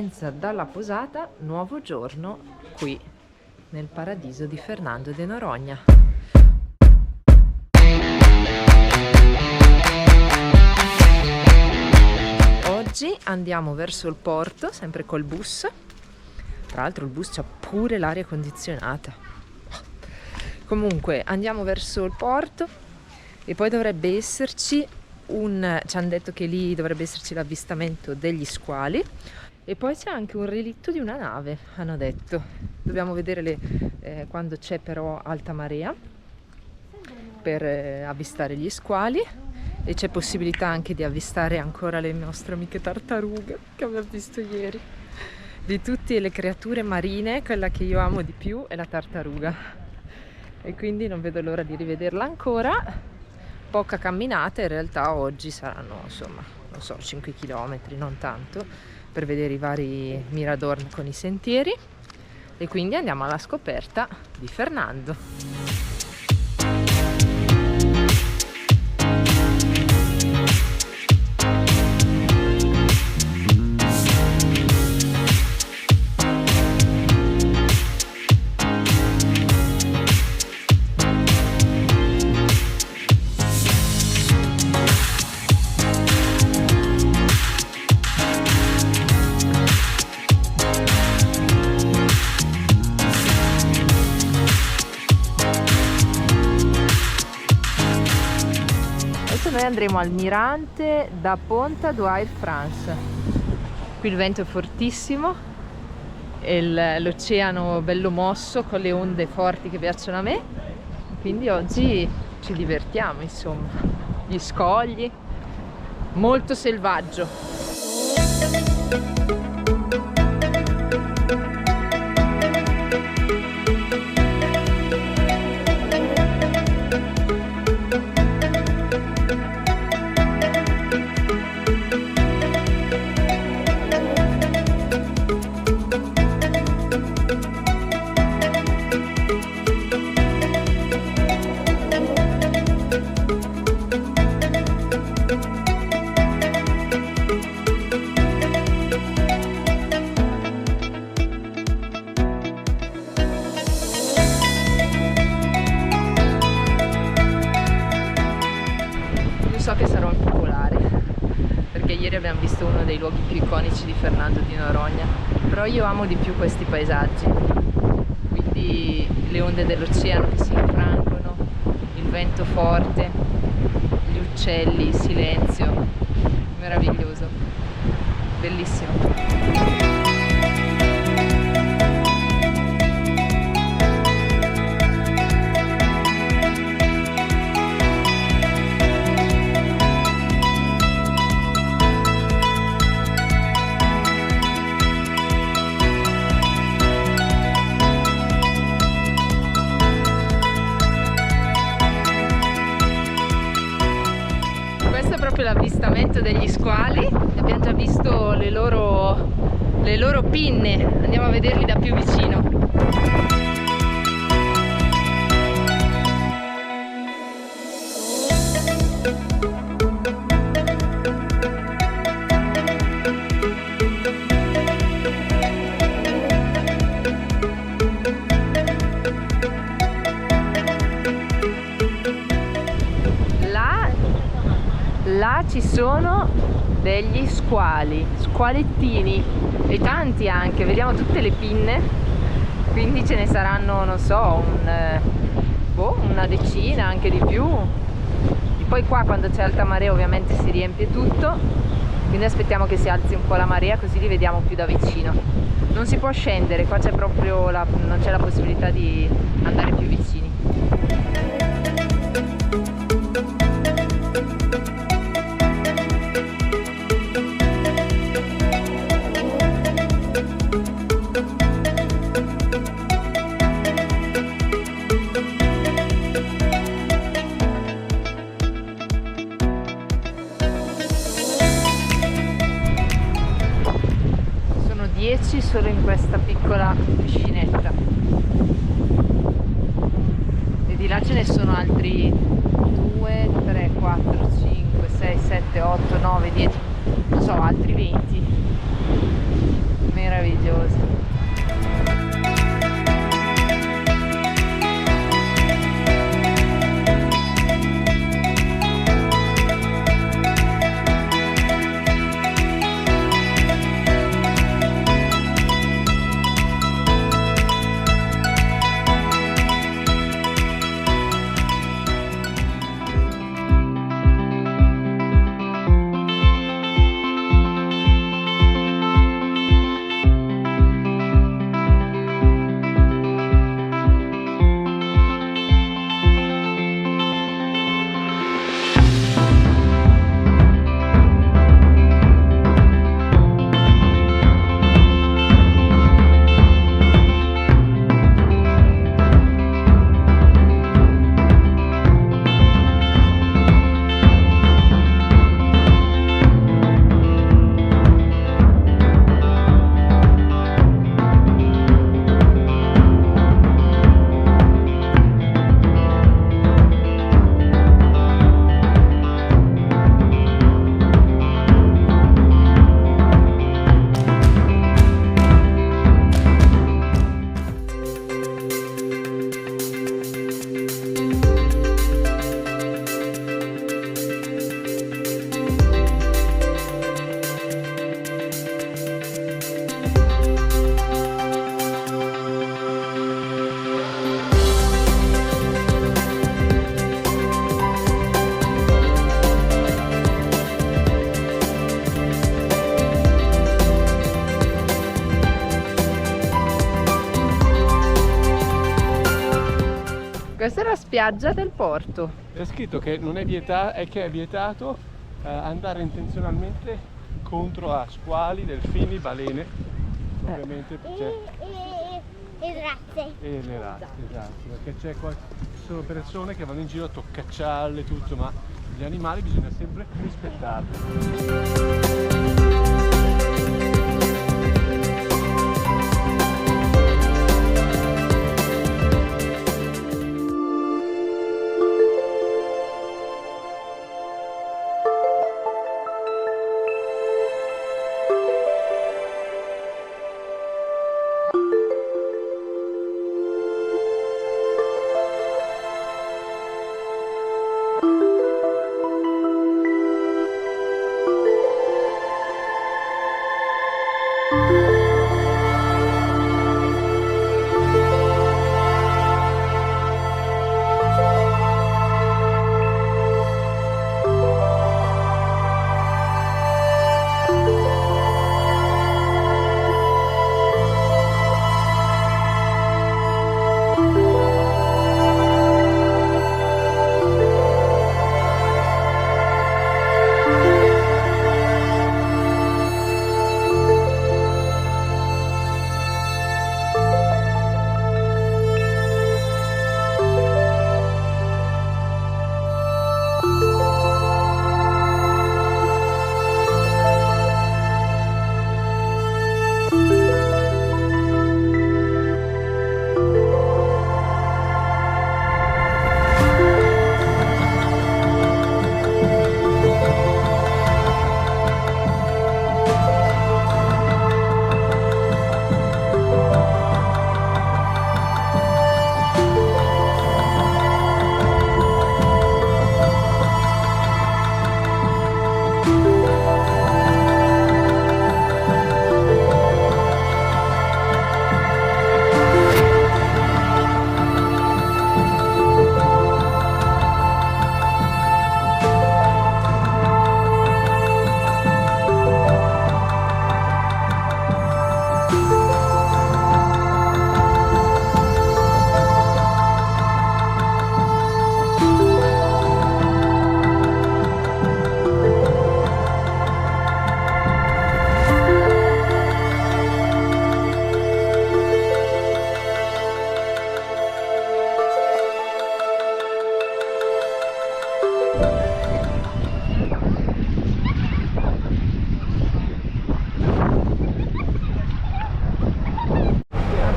partenza dalla posata, nuovo giorno qui nel paradiso di Fernando de Noronha. Oggi andiamo verso il porto, sempre col bus. Tra l'altro il bus c'ha pure l'aria condizionata. Comunque andiamo verso il porto e poi dovrebbe esserci ci hanno detto che lì dovrebbe esserci l'avvistamento degli squali e poi c'è anche un relitto di una nave, hanno detto. Dobbiamo vedere quando c'è però alta marea per avvistare gli squali, e c'è possibilità anche di avvistare ancora le nostre amiche tartarughe che abbiamo visto ieri. Di tutte le creature marine, quella che io amo di più è la tartaruga, e quindi non vedo l'ora di rivederla ancora. Poca camminata, in realtà oggi saranno insomma, non so, 5 km, non tanto, per vedere i vari mirador con i sentieri, e quindi andiamo alla scoperta di Fernando. Noi andremo al Mirante da Ponta do Air France. Qui il vento è fortissimo e l'oceano bello mosso con le onde forti che piacciono a me, quindi oggi ci divertiamo, insomma. Gli scogli, molto selvaggio. So che sarò impopolare perché ieri abbiamo visto uno dei luoghi più iconici di Fernando di Noronha, però io amo di più questi paesaggi, quindi le onde dell'oceano che si infrangono, il vento forte, gli uccelli, il silenzio, meraviglioso, bellissimo. L'avvistamento degli squali, abbiamo già visto le loro pinne, andiamo a vederli da più vicino. Là ci sono degli squali, squalettini, e tanti anche, vediamo tutte le pinne, quindi ce ne saranno, non so, una decina, anche di più. E poi qua quando c'è alta marea ovviamente si riempie tutto, quindi aspettiamo che si alzi un po' la marea così li vediamo più da vicino. Non si può scendere, qua c'è proprio non c'è la possibilità di andare più vicini. Solo in questa piccola piscinetta, e di là ce ne sono altri 2, 3, 4, 5, 6, 7, 8, 9, 10, non so, altri 20. Questa è la spiaggia del porto. È scritto che non è vietato, è che è vietato andare intenzionalmente contro a squali, delfini, balene, ovviamente E razze. e le razze, esatto, perché ci sono persone che vanno in giro a toccacciarle tutto, ma gli animali bisogna sempre rispettarli.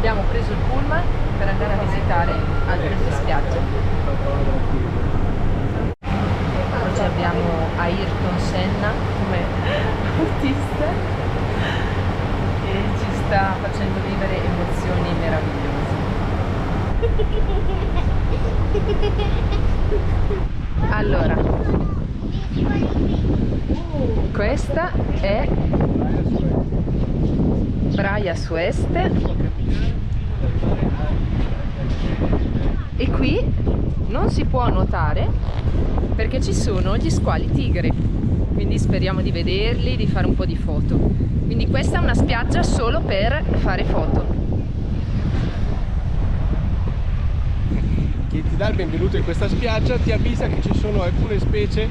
Abbiamo preso il pullman per andare a visitare altre spiagge. Oggi abbiamo Ayrton Senna come artista e ci sta facendo vivere emozioni meravigliose. Allora, questa è Praia Sueste e qui non si può nuotare perché ci sono gli squali tigre, quindi speriamo di vederli, di fare un po' di foto. Quindi questa è una spiaggia solo per fare foto. Chi ti dà il benvenuto in questa spiaggia ti avvisa che ci sono alcune specie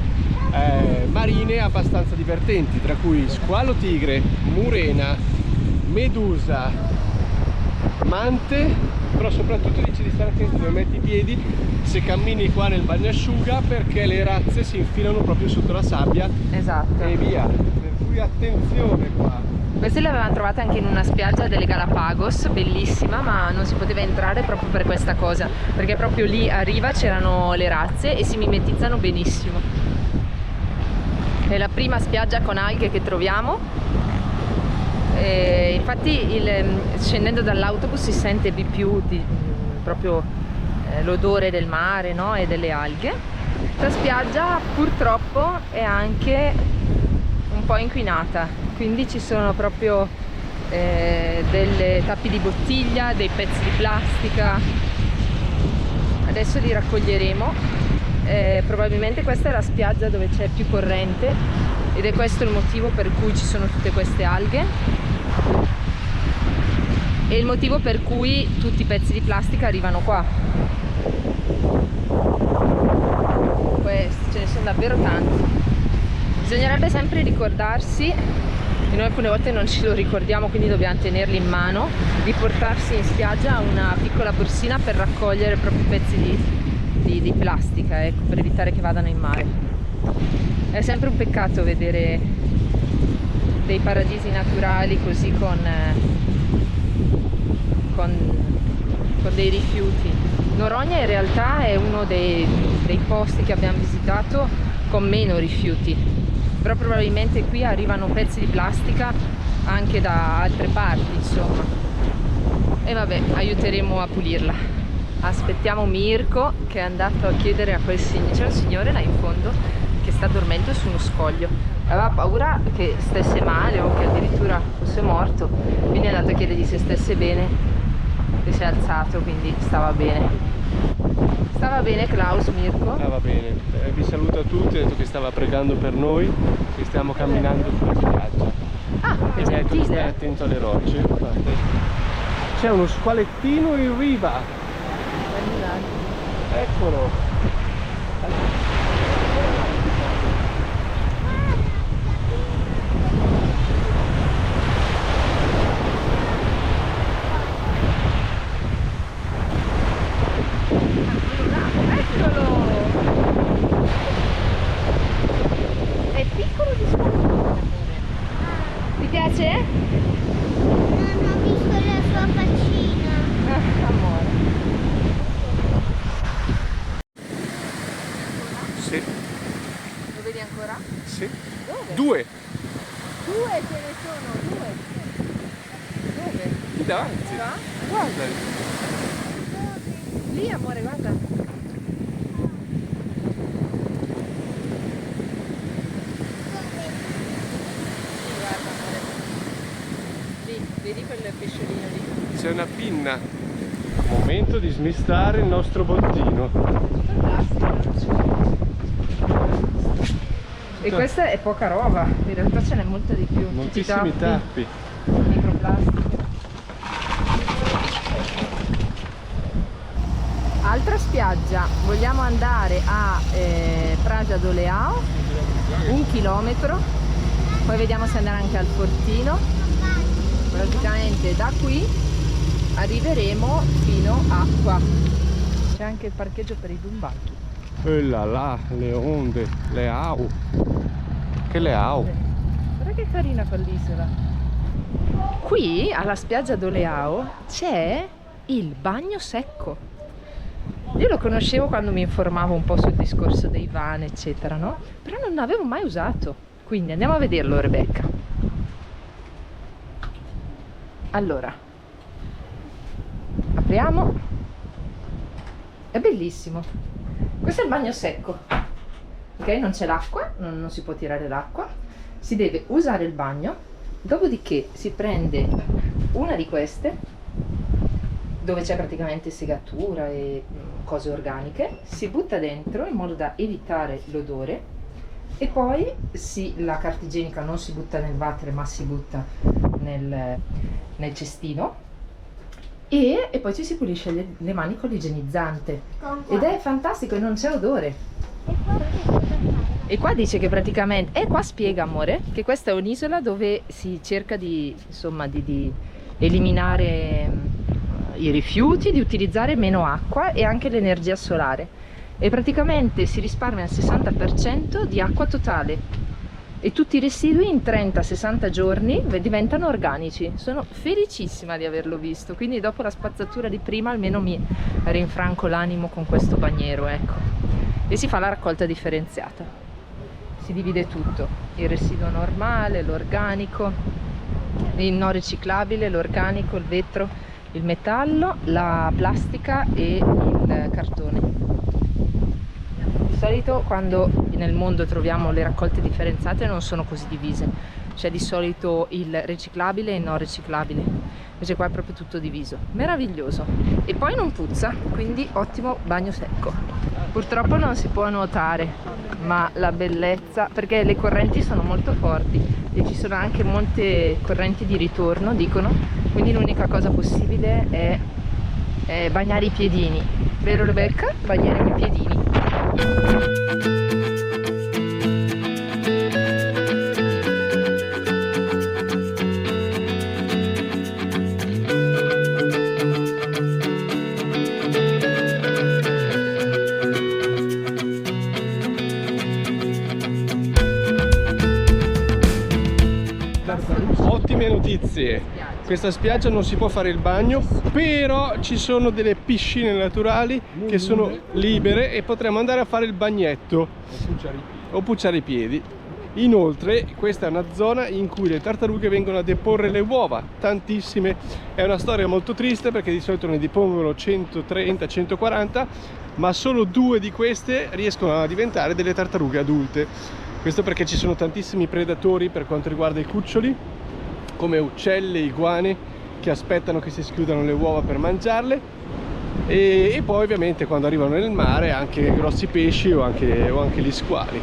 marine abbastanza divertenti, tra cui squalo tigre, murena, medusa, mante, però soprattutto dice di stare attenti dove metti i piedi se cammini qua nel bagnasciuga, perché le razze si infilano proprio sotto la sabbia. Esatto. E via, per cui attenzione qua. Queste le avevamo trovate anche in una spiaggia delle Galapagos, bellissima, ma non si poteva entrare proprio per questa cosa, perché proprio lì a riva c'erano le razze e si mimetizzano benissimo. È la prima spiaggia con alghe che troviamo. Infatti scendendo dall'autobus si sente di più proprio l'odore del mare, no? E delle alghe. Questa spiaggia purtroppo è anche un po' inquinata, quindi ci sono proprio delle tappi di bottiglia, dei pezzi di plastica. Adesso li raccoglieremo. Probabilmente questa è la spiaggia dove c'è più corrente ed è questo il motivo per cui ci sono tutte queste alghe e il motivo per cui tutti i pezzi di plastica arrivano qua. Questi ce ne sono davvero tanti. Bisognerebbe sempre ricordarsi, e noi alcune volte non ce lo ricordiamo, quindi dobbiamo tenerli in mano, di portarsi in spiaggia una piccola borsina per raccogliere proprio pezzi di plastica, ecco, per evitare che vadano in mare. È sempre un peccato vedere dei paradisi naturali così con dei rifiuti. Noronha in realtà è uno dei posti che abbiamo visitato con meno rifiuti, però probabilmente qui arrivano pezzi di plastica anche da altre parti, insomma. E vabbè, aiuteremo a pulirla. Aspettiamo Mirko, che è andato a chiedere a quel signore, c'è un signore là in fondo che sta dormendo su uno scoglio, aveva paura che stesse male o che addirittura fosse morto, quindi è andato a chiedergli se stesse bene e si è alzato, quindi stava bene. Stava bene Klaus, Mirko? Va bene, vi saluta tutti, ha detto che stava pregando per noi, che stiamo camminando sulla spiaggia. Ah, che E mi ha detto che stai gentile! attento alle rocce. Guardate. C'è uno squalettino in riva, eccolo. Eccolo! È piccolo di scuola. Ti piace? Non ho visto la sua faccina. Amore. Sì, Lo vedi ancora? sì. Dove? Due, Due ce ne sono, due. Dove? lì davanti. Qua? Guarda. Lì amore, guarda. Guarda amore. Lì, vedi quel pesciolino lì? C'è una pinna. Momento di smistare il nostro bottino. Tutto plastico. E questa è poca roba, in realtà ce n'è molta di più. Moltissimi tappi. Microplastiche. Altra spiaggia, vogliamo andare a Praia do Leão, 1 chilometro, poi vediamo se andare anche al Fortino. Praticamente da qui arriveremo fino a qua. C'è anche il parcheggio per i bumbachi. E là, le onde, le au. Che le au. Guarda che carina quell'isola. Qui alla spiaggia do Leão c'è il bagno secco. Io lo conoscevo quando mi informavo un po' sul discorso dei van, eccetera, no? Però non l'avevo mai usato. Quindi andiamo a vederlo, Rebecca. Allora, apriamo. È bellissimo. Questo è il bagno secco. Ok, non c'è l'acqua, non si può tirare l'acqua. Si deve usare il bagno. Dopodiché si prende una di queste, dove c'è praticamente segatura e cose organiche, si butta dentro in modo da evitare l'odore e poi la carta igienica non si butta nel water ma si butta nel cestino e poi ci si pulisce le mani con l'igienizzante ed è fantastico e non c'è odore. E qua dice che praticamente, e qua spiega amore, che questa è un'isola dove si cerca di, insomma, di eliminare i rifiuti, di utilizzare meno acqua e anche l'energia solare e praticamente si risparmia il 60% di acqua totale e tutti i residui in 30-60 giorni diventano organici. Sono felicissima di averlo visto, quindi dopo la spazzatura di prima almeno mi rinfranco l'animo con questo bagnero, ecco. E si fa la raccolta differenziata, si divide tutto, il residuo normale, l'organico, il non riciclabile, l'organico, il vetro, il metallo, la plastica e il cartone. Di solito quando nel mondo troviamo le raccolte differenziate non sono così divise, c'è di solito il riciclabile e il non riciclabile, invece qua è proprio tutto diviso, meraviglioso e poi non puzza, quindi ottimo bagno secco. Purtroppo non si può nuotare, ma la bellezza, perché le correnti sono molto forti e ci sono anche molte correnti di ritorno, dicono, quindi l'unica cosa possibile è bagnare i piedini, vero Rebecca? Bagnare i piedini. Ottime notizie, questa spiaggia non si può fare il bagno, però ci sono delle piscine naturali che sono libere e potremo andare a fare il bagnetto o pucciare i piedi. Inoltre questa è una zona in cui le tartarughe vengono a deporre le uova, tantissime. È una storia molto triste perché di solito ne depongono 130-140, ma solo 2 di queste riescono a diventare delle tartarughe adulte. Questo perché ci sono tantissimi predatori per quanto riguarda i cuccioli, come uccelli, iguane, che aspettano che si schiudano le uova per mangiarle, e poi ovviamente quando arrivano nel mare anche grossi pesci o anche gli squali.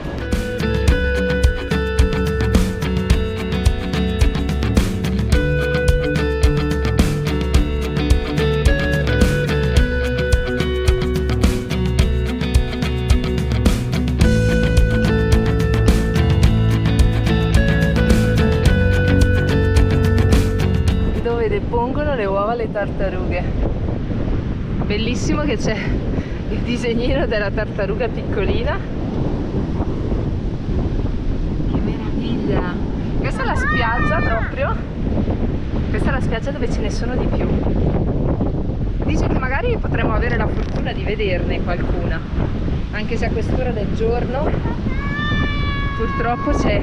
Depongono le uova alle tartarughe. Bellissimo che c'è il disegnino della tartaruga piccolina. Che meraviglia! Questa è la spiaggia proprio. Questa è la spiaggia dove ce ne sono di più. Dice che magari potremo avere la fortuna di vederne qualcuna, anche se a quest'ora del giorno purtroppo c'è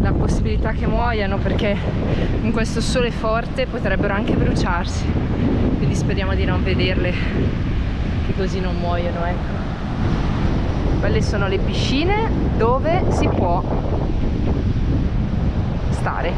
la possibilità che muoiano, perché in questo sole forte potrebbero anche bruciarsi, quindi speriamo di non vederle, che così non muoiono, ecco. Quelle sono le piscine dove si può stare.